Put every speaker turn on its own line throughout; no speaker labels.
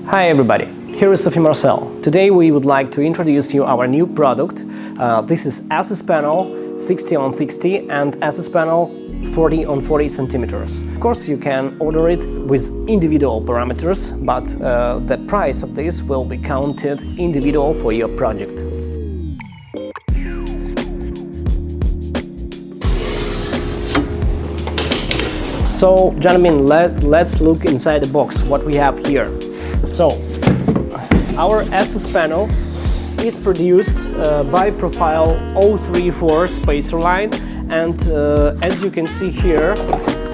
Hi everybody, here is SOFIMARSEL. Today we would like to introduce you our new product. This is access panel 60 on 60 and access panel 40 on 40 centimeters. Of course you can order it with individual parameters, but the price of this will be counted individual for your project. So, gentlemen, let's look inside the box what we have here. So, our access panel is produced by Profile 034 spacer line, and as you can see here,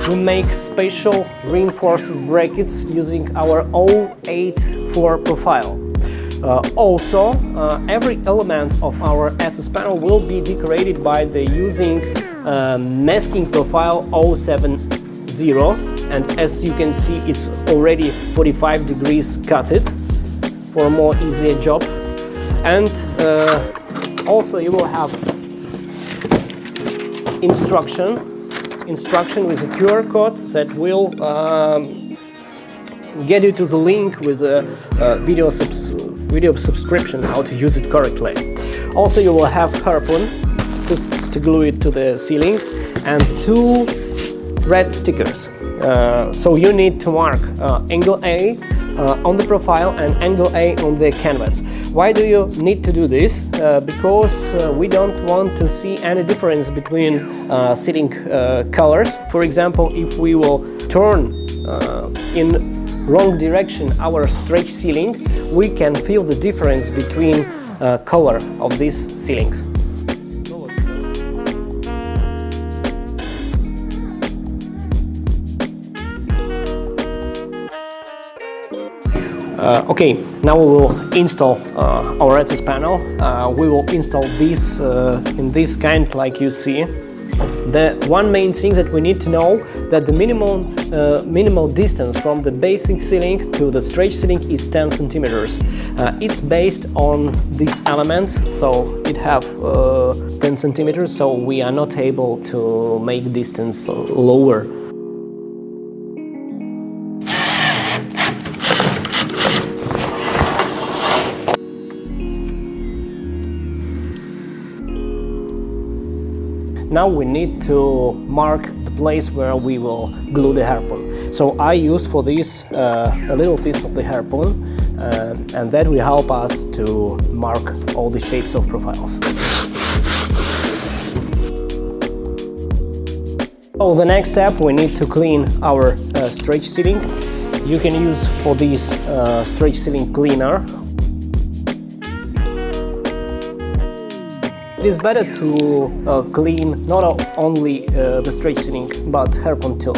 we make special reinforced brackets using our 084 profile. Also, every element of our access panel will be decorated by the using masking profile 070, and as you can see, it's already 45 degrees cutted for a more easier job. And also you will have instruction with a QR code that will get you to the link with a video subscription how to use it correctly. Also you will have harpoon to glue it to the ceiling and two red stickers. So you need to mark angle A on the profile and angle A on the canvas. Why do you need to do this? Because we don't want to see any difference between ceiling colors. For example, if we will turn in wrong direction our stretch ceiling, we can feel the difference between color of these ceilings. Okay, now we will install our access panel. We will install this in this kind like you see. The one main thing that we need to know that the minimal distance from the basic ceiling to the stretch ceiling is 10 centimeters. It's based on these elements, so it have 10 centimeters, so we are not able to make distance lower. Now we need to mark the place where we will glue the harpoon. So I use for this a little piece of the harpoon, and that will help us to mark all the shapes of profiles. So the next step, we need to clean our stretch ceiling. You can use for this stretch ceiling cleaner. It is better to clean not only the stretch ceiling, but harpoon too.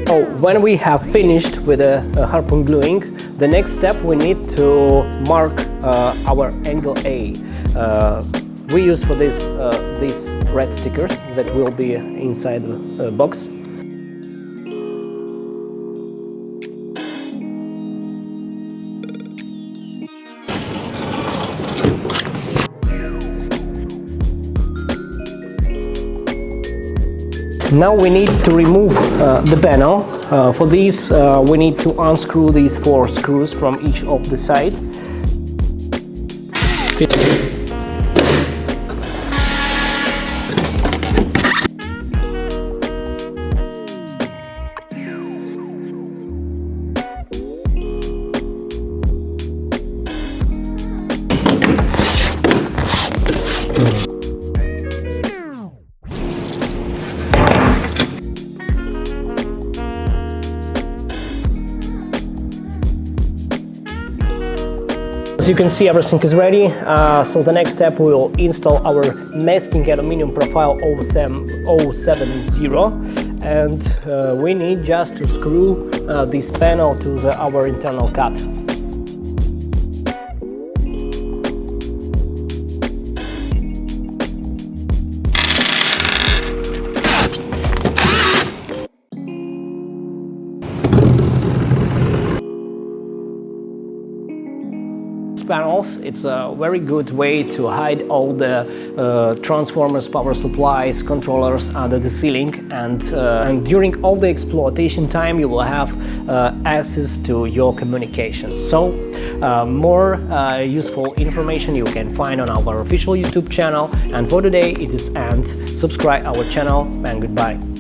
So when we have finished with the harpoon gluing, the next step we need to mark our angle A. We use for this these red stickers that will be inside the box. Now we need to remove the panel. For this we need to unscrew these 4 screws from each of the sides. As you can see, everything is ready, so the next step we will install our masking aluminum profile 070, and we need just to screw this panel to our internal cut. panels. It's a very good way to hide all the transformers, power supplies, controllers under the ceiling, and during all the exploitation time you will have access to your communication. So more useful information you can find on our official YouTube channel, and for today it is end. Subscribe our channel and goodbye.